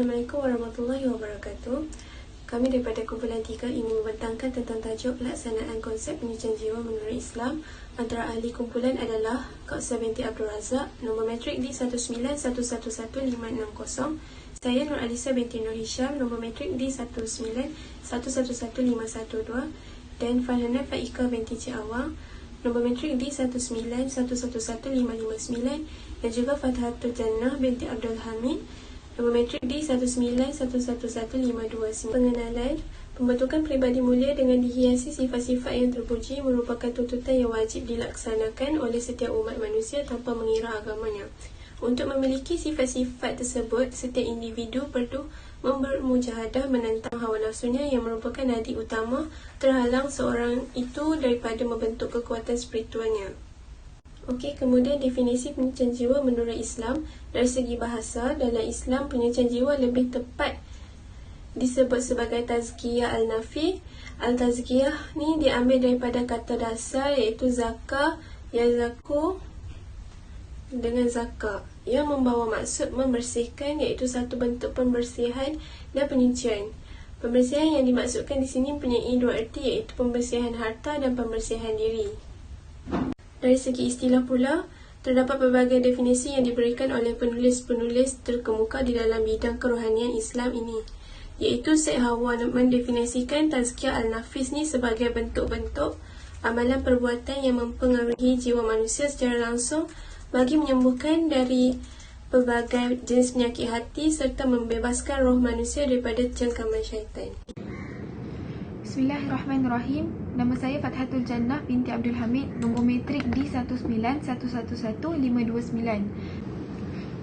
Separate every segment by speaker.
Speaker 1: Assalamualaikum warahmatullahi wabarakatuh. Kami daripada kumpulan 3 ingin membentangkan tentang tajuk pelaksanaan konsep penyucian jiwa menurut Islam. Antara ahli kumpulan adalah Kak Sir binti Abdul Razak, nombor matrik D191111560. Saya Nur Alisa binti Nur Hisham, nombor matrik D191111512. Dan Farhana Faika binti Cik Awang, nombor matrik D191111559. Dan juga Fathatul Jannah binti Abdul Hamid, nombor matrik D191111529. Pengenalan. Pembentukan peribadi mulia dengan dihiasi sifat-sifat yang terpuji merupakan tuntutan yang wajib dilaksanakan oleh setiap umat manusia tanpa mengira agamanya. Untuk memiliki sifat-sifat tersebut, setiap individu perlu bermujahadah menentang hawa nafsunya yang merupakan nadi utama terhalang seorang itu daripada membentuk kekuatan spiritualnya. Okey, kemudian definisi penyucian jiwa menurut Islam. Dari segi bahasa, dalam Islam penyucian jiwa lebih tepat disebut sebagai tazkiyah al-nafi. Al-tazkiyah ni diambil daripada kata dasar iaitu zaka, yazaku dengan zaka, yang membawa maksud membersihkan, iaitu satu bentuk pembersihan dan penyucian. Pembersihan yang dimaksudkan di sini mempunyai dua erti, iaitu pembersihan harta dan pembersihan diri. Dari segi istilah pula, terdapat pelbagai definisi yang diberikan oleh penulis-penulis terkemuka di dalam bidang kerohanian Islam ini, iaitu Syekh Hawa mendefinisikan tazkiyah al-nafis ni sebagai bentuk-bentuk amalan perbuatan yang mempengaruhi jiwa manusia secara langsung bagi menyembuhkan dari pelbagai jenis penyakit hati serta membebaskan roh manusia daripada cengkaman syaitan.
Speaker 2: Bismillahirrahmanirrahim. Nama saya Fathatul Jannah binti Abdul Hamid, nombor matrik D191111529.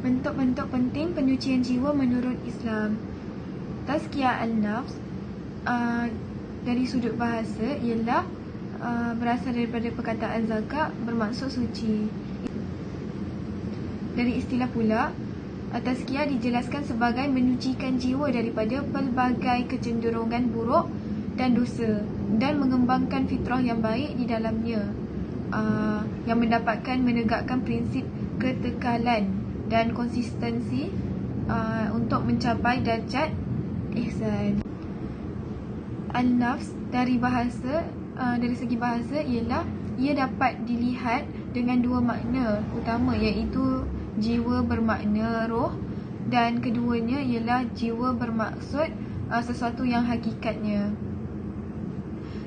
Speaker 2: Bentuk-bentuk penting penyucian jiwa menurut Islam. Tazkiyah al-nafs dari sudut bahasa ialah berasal daripada perkataan zakat, bermaksud suci. Dari istilah pula, tazkiyah dijelaskan sebagai menyucikan jiwa daripada pelbagai kecenderungan buruk dan dosa dan mengembangkan fitrah yang baik di dalamnya, yang mendapatkan menegakkan prinsip ketekalan dan konsistensi untuk mencapai darjat ihsan. Al-nafs dari segi bahasa ialah ia dapat dilihat dengan dua makna utama, iaitu jiwa bermakna roh, dan keduanya ialah jiwa bermaksud sesuatu yang hakikatnya.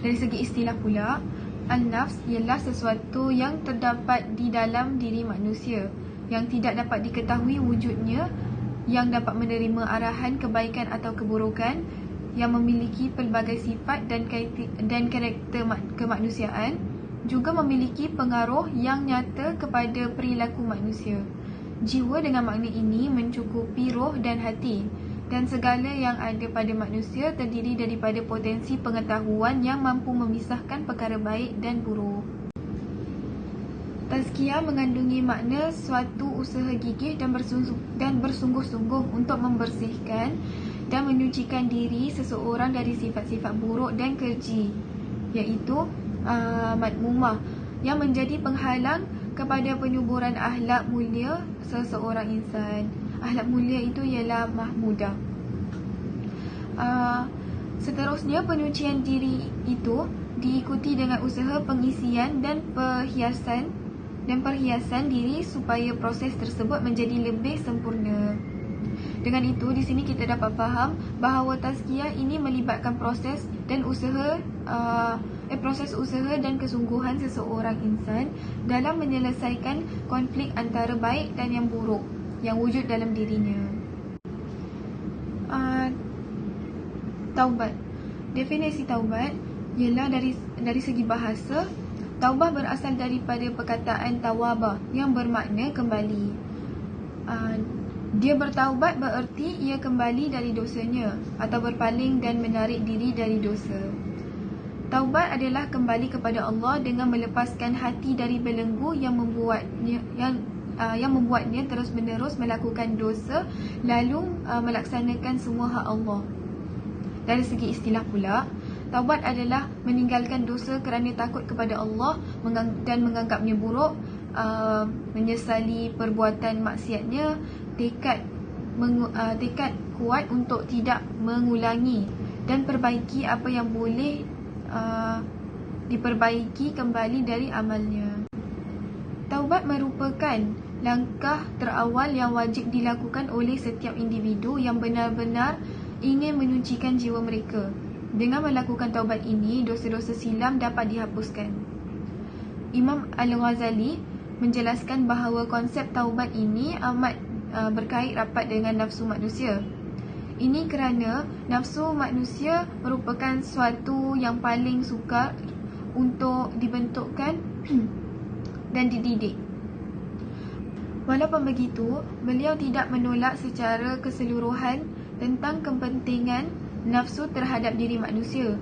Speaker 2: Dari segi istilah pula, al-nafs ialah sesuatu yang terdapat di dalam diri manusia yang tidak dapat diketahui wujudnya, yang dapat menerima arahan kebaikan atau keburukan, yang memiliki pelbagai sifat dan karakter kemanusiaan, juga memiliki pengaruh yang nyata kepada perilaku manusia. Jiwa dengan makna ini mencukupi roh dan hati, dan segala yang ada pada manusia terdiri daripada potensi pengetahuan yang mampu memisahkan perkara baik dan buruk. Tazkiyah mengandungi makna suatu usaha gigih dan bersungguh-sungguh untuk membersihkan dan menyucikan diri seseorang dari sifat-sifat buruk dan keji, iaitu madmumah, yang menjadi penghalang kepada penyuburan akhlak mulia seseorang insan. Akhlak mulia itu ialah mahmudah. Seterusnya, penyucian diri itu diikuti dengan usaha pengisian dan perhiasan diri supaya proses tersebut menjadi lebih sempurna. Dengan itu, di sini kita dapat faham bahawa tazkiyah ini melibatkan proses usaha dan kesungguhan seseorang insan dalam menyelesaikan konflik antara baik dan yang buruk yang wujud dalam dirinya. Taubat. Definisi taubat ialah dari segi bahasa, taubah berasal daripada perkataan tawabah yang bermakna kembali. Dia bertaubat bererti ia kembali dari dosanya atau berpaling dan menarik diri dari dosa. Taubat adalah kembali kepada Allah dengan melepaskan hati dari belenggu yang membuatnya terus-menerus melakukan dosa, lalu melaksanakan semua hak Allah. Dari segi istilah pula, taubat adalah meninggalkan dosa kerana takut kepada Allah dan menganggapnya buruk, menyesali perbuatan maksiatnya, tekad kuat untuk tidak mengulangi dan perbaiki apa yang boleh diperbaiki kembali dari amalnya. Taubat merupakan langkah terawal yang wajib dilakukan oleh setiap individu yang benar-benar ingin menyucikan jiwa mereka. Dengan melakukan taubat ini, dosa-dosa silam dapat dihapuskan. Imam Al-Ghazali menjelaskan bahawa konsep taubat ini amat berkait rapat dengan nafsu manusia. Ini kerana nafsu manusia merupakan suatu yang paling sukar untuk dibentukkan dan dididik. Walaupun begitu, beliau tidak menolak secara keseluruhan tentang kepentingan nafsu terhadap diri manusia.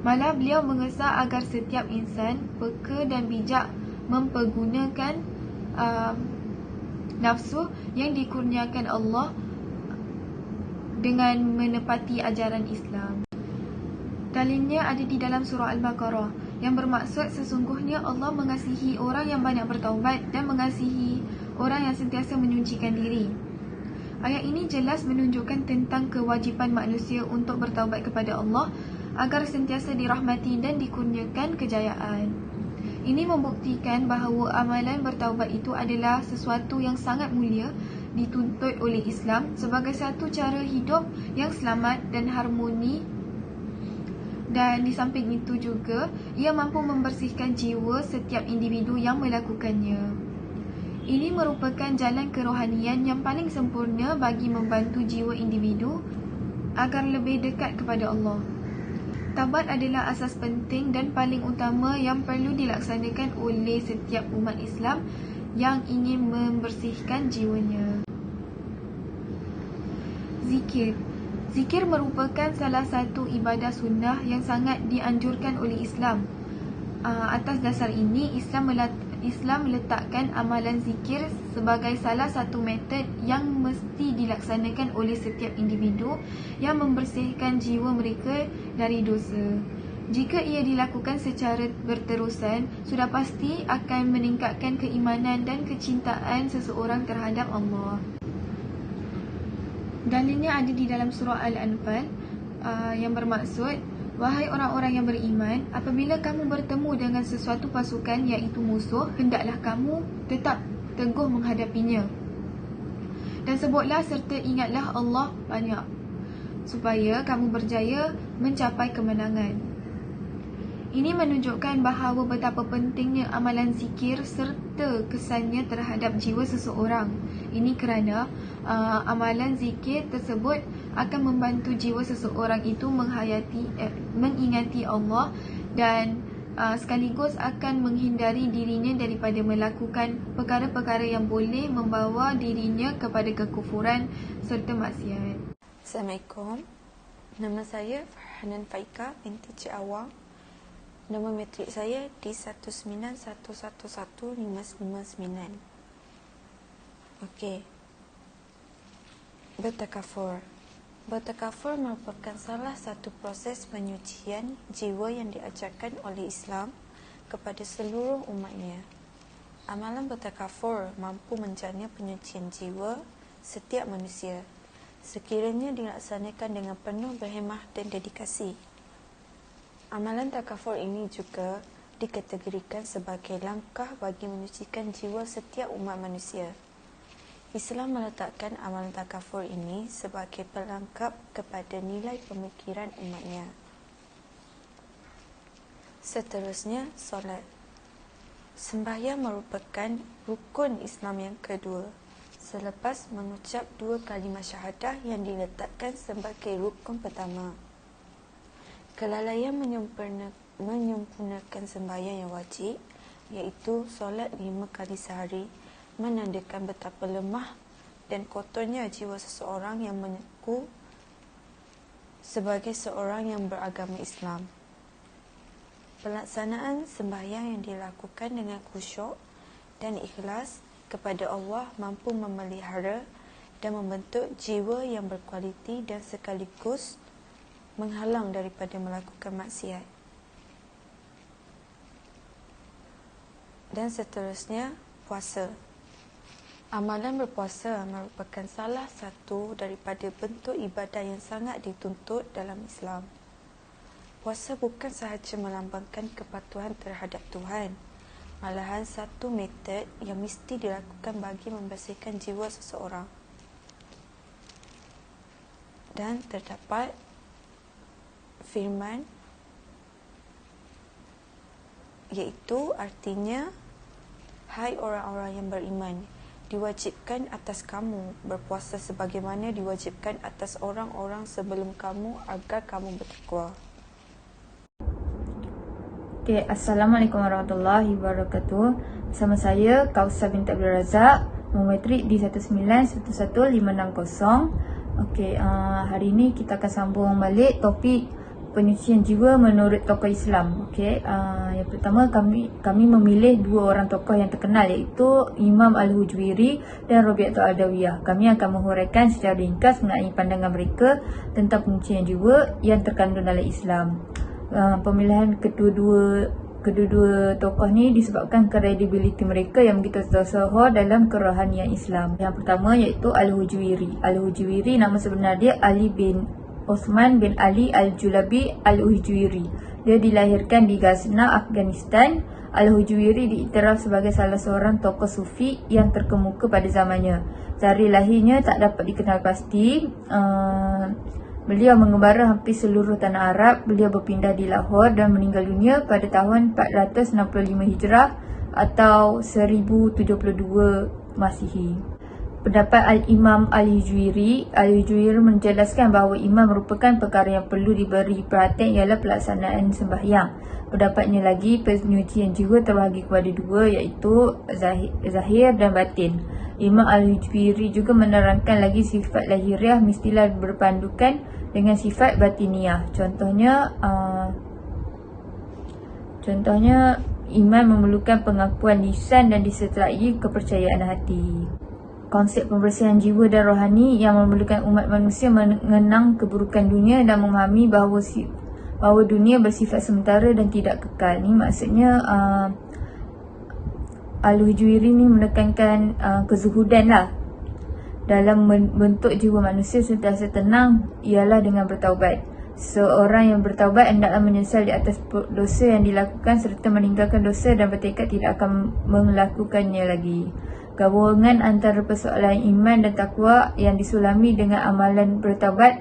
Speaker 2: Malah beliau mengesah agar setiap insan peka dan bijak mempergunakan nafsu yang dikurniakan Allah dengan menepati ajaran Islam. Dalilnya ada di dalam surah Al-Baqarah yang bermaksud sesungguhnya Allah mengasihi orang yang banyak bertaubat dan mengasihi orang yang sentiasa menyucikan diri. Ayat ini jelas menunjukkan tentang kewajipan manusia untuk bertaubat kepada Allah agar sentiasa dirahmati dan dikurniakan kejayaan. Ini membuktikan bahawa amalan bertaubat itu adalah sesuatu yang sangat mulia dituntut oleh Islam sebagai satu cara hidup yang selamat dan harmoni. Dan di samping itu juga, ia mampu membersihkan jiwa setiap individu yang melakukannya. Ini merupakan jalan kerohanian yang paling sempurna bagi membantu jiwa individu agar lebih dekat kepada Allah. Taubat adalah asas penting dan paling utama yang perlu dilaksanakan oleh setiap umat Islam yang ingin membersihkan jiwanya. Zikir. Zikir merupakan salah satu ibadah sunnah yang sangat dianjurkan oleh Islam. Atas dasar ini, Islam meletakkan amalan zikir sebagai salah satu metod yang mesti dilaksanakan oleh setiap individu yang membersihkan jiwa mereka dari dosa. Jika ia dilakukan secara berterusan, sudah pasti akan meningkatkan keimanan dan kecintaan seseorang terhadap Allah. Dalilnya ada di dalam surah Al-Anfal yang bermaksud, wahai orang-orang yang beriman, apabila kamu bertemu dengan sesuatu pasukan iaitu musuh, hendaklah kamu tetap teguh menghadapinya. Dan sebutlah serta ingatlah Allah banyak, supaya kamu berjaya mencapai kemenangan. Ini menunjukkan bahawa betapa pentingnya amalan zikir serta kesannya terhadap jiwa seseorang. Ini kerana amalan zikir tersebut akan membantu jiwa seseorang itu mengingati Allah dan sekaligus akan menghindari dirinya daripada melakukan perkara-perkara yang boleh membawa dirinya kepada kekufuran serta maksiat.
Speaker 3: Assalamualaikum. Nama saya Farhanan Faika binti Cik Awang. Nombor matrik saya D191111559. Okey. Bertakafur. Bertakafur merupakan salah satu proses penyucian jiwa yang diajarkan oleh Islam kepada seluruh umatnya. Amalan bertakafur mampu menjana penyucian jiwa setiap manusia sekiranya dilaksanakan dengan penuh berhemah dan dedikasi. Amalan takafur ini juga dikategorikan sebagai langkah bagi menyucikan jiwa setiap umat manusia. Islam meletakkan amalan takafur ini sebagai pelengkap kepada nilai pemikiran umatnya. Seterusnya, solat. Sembahyang merupakan rukun Islam yang kedua, selepas mengucap 2 kalimah syahadah yang diletakkan sebagai rukun pertama. Kelalaian menyempurnakan sembahyang yang wajib, iaitu solat 5 kali sehari, menandakan betapa lemah dan kotornya jiwa seseorang yang mengaku sebagai seorang yang beragama Islam. Pelaksanaan sembahyang yang dilakukan dengan khusyuk dan ikhlas kepada Allah mampu memelihara dan membentuk jiwa yang berkualiti dan sekaligus menghalang daripada melakukan maksiat. Dan seterusnya, puasa. Amalan berpuasa merupakan salah satu daripada bentuk ibadah yang sangat dituntut dalam Islam. Puasa bukan sahaja melambangkan kepatuhan terhadap Tuhan, malahan satu metod yang mesti dilakukan bagi membersihkan jiwa seseorang. Dan terdapat firman iaitu artinya, hai orang-orang yang beriman, diwajibkan atas kamu berpuasa sebagaimana diwajibkan atas orang-orang sebelum kamu agar kamu bertakwa.
Speaker 4: Okay, Assalamualaikum warahmatullahi wabarakatuh. Bersama saya Kausar binti Abdul Razak, memetrik di 1911560. Okay, hari ini kita akan sambung balik topik penyucian jiwa menurut tokoh Islam. Okay, yang pertama kami memilih dua orang tokoh yang terkenal, iaitu Imam Al-Hujwiri dan Rabi'atul Adawiyah. Kami akan menghuraikan secara ringkas mengenai pandangan mereka tentang penyucian jiwa yang terkandung dalam Islam. Pemilihan kedua-dua tokoh ni disebabkan kredibiliti mereka yang begitu tersohor dalam kerohanian Islam. Yang pertama iaitu Al-Hujwiri. Al-Hujwiri nama sebenar dia Ali bin Osman bin Ali Al-Julabi Al-Hujwiri. Dia dilahirkan di Ghazni, Afghanistan. Al-Hujwiri diiktiraf sebagai salah seorang tokoh sufi yang terkemuka pada zamannya. Tarikh lahirnya tak dapat dikenal pasti. Beliau mengembara hampir seluruh tanah Arab. Beliau berpindah di Lahore dan meninggal dunia pada tahun 465 Hijrah atau 1072 Masihi. Pendapat Al-Imam Al-Hujwiri menjelaskan bahawa iman merupakan perkara yang perlu diberi perhatian ialah pelaksanaan sembahyang. Pendapatnya lagi, penyucian jiwa terbahagi kepada dua, iaitu zahir dan batin. Imam Al-Hujwiri juga menerangkan lagi sifat lahiriah mestilah berpandukan dengan sifat batiniah. Contohnya iman memerlukan pengakuan lisan dan disertai kepercayaan hati. Konsep pembersihan jiwa dan rohani yang memerlukan umat manusia mengenang keburukan dunia dan memahami bahawa dunia bersifat sementara dan tidak kekal. Ni maksudnya Al-Hujwiri ni menekankan kezuhudan lah. Dalam bentuk jiwa manusia sentiasa tenang ialah dengan bertaubat. Seorang yang bertaubat hendaklah menyesal di atas dosa yang dilakukan serta meninggalkan dosa dan bertekad tidak akan melakukannya lagi. Gabungan antara persoalan iman dan takwa yang disulami dengan amalan bertaubat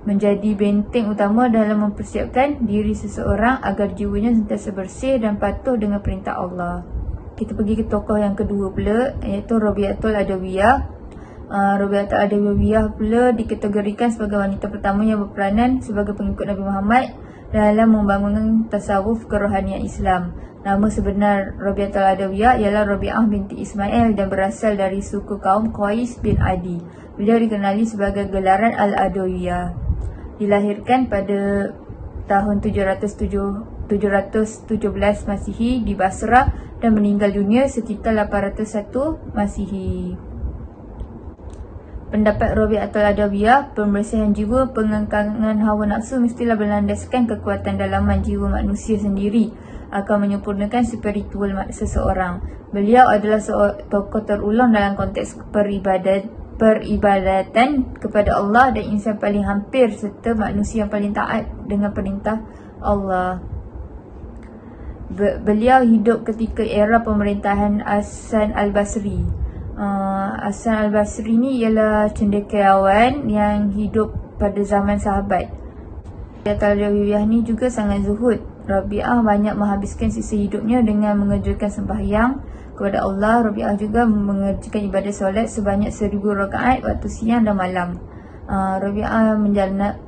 Speaker 4: menjadi benteng utama dalam mempersiapkan diri seseorang agar jiwanya sentiasa bersih dan patuh dengan perintah Allah. Kita pergi ke tokoh yang kedua pula, iaitu Rabi'atul Adawiyah. Rabi'atul Adawiyah pula dikategorikan sebagai wanita pertama yang berperanan sebagai pengikut Nabi Muhammad dalam membangun tasawuf kerohanian Islam. Nama sebenar Rabi'atul Adawiyah ialah Rabi'ah binti Ismail dan berasal dari suku kaum Qais bin Adi. Beliau dikenali sebagai gelaran Al-Adawiyah. Dilahirkan pada tahun 717 Masihi di Basrah dan meninggal dunia sekitar 801 Masihi. Pendapat Rabi'atul Adawiyah, pembersihan jiwa, pengangkangan hawa nafsu mestilah berlandaskan kekuatan dalaman jiwa manusia sendiri akan menyempurnakan spiritual seseorang. Beliau adalah tokoh terulang dalam konteks peribadatan kepada Allah dan insan paling hampir serta manusia yang paling taat dengan perintah Allah. Beliau hidup ketika era pemerintahan Hasan Al-Basri. Hasan Al-Basri ni ialah cendekiawan yang hidup pada zaman sahabat. Rabi'atul Adawiyah ni juga sangat zuhud. Rabi'ah banyak menghabiskan sisa hidupnya dengan mengerjakan sembahyang kepada Allah. Rabi'ah juga mengerjakan ibadah solat sebanyak 1000 rakaat waktu siang dan malam. Rabi'ah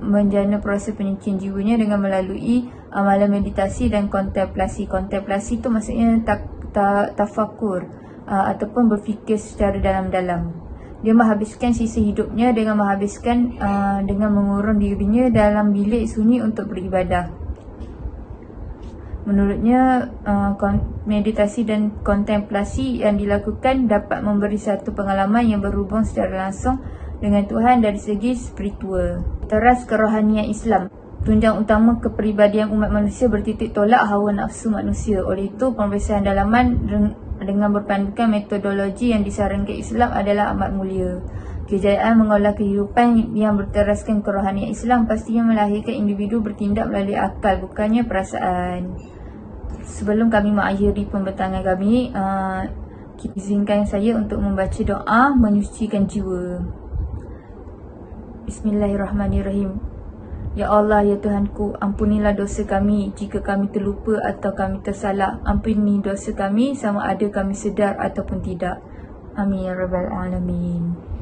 Speaker 4: menjalani proses penyucian jiwanya dengan melalui amalan meditasi dan kontemplasi. Kontemplasi tu maksudnya tafakur ataupun berfikir secara dalam-dalam. Dia menghabiskan sisa hidupnya dengan mengurung dirinya dalam bilik sunyi untuk beribadah. Menurutnya, meditasi dan kontemplasi yang dilakukan dapat memberi satu pengalaman yang berhubung secara langsung dengan Tuhan dari segi spiritual. Teras kerohanian Islam. Tunjang utama kepribadian umat manusia bertitik tolak hawa nafsu manusia. Oleh itu, pembersihan dalaman dengan berpandukan metodologi yang disarankan Islam adalah amat mulia. Kejayaan mengolah kehidupan yang berteraskan kerohanian Islam pastinya melahirkan individu bertindak melalui akal, bukannya perasaan. Sebelum kami mengakhiri pembentangan kami, izinkan saya untuk membaca doa menyucikan jiwa. Bismillahirrahmanirrahim. Ya Allah, ya Tuhanku, ampunilah dosa kami jika kami terlupa atau kami tersalah. Ampuni dosa kami sama ada kami sedar ataupun tidak. Amin ya Rabbal Alamin.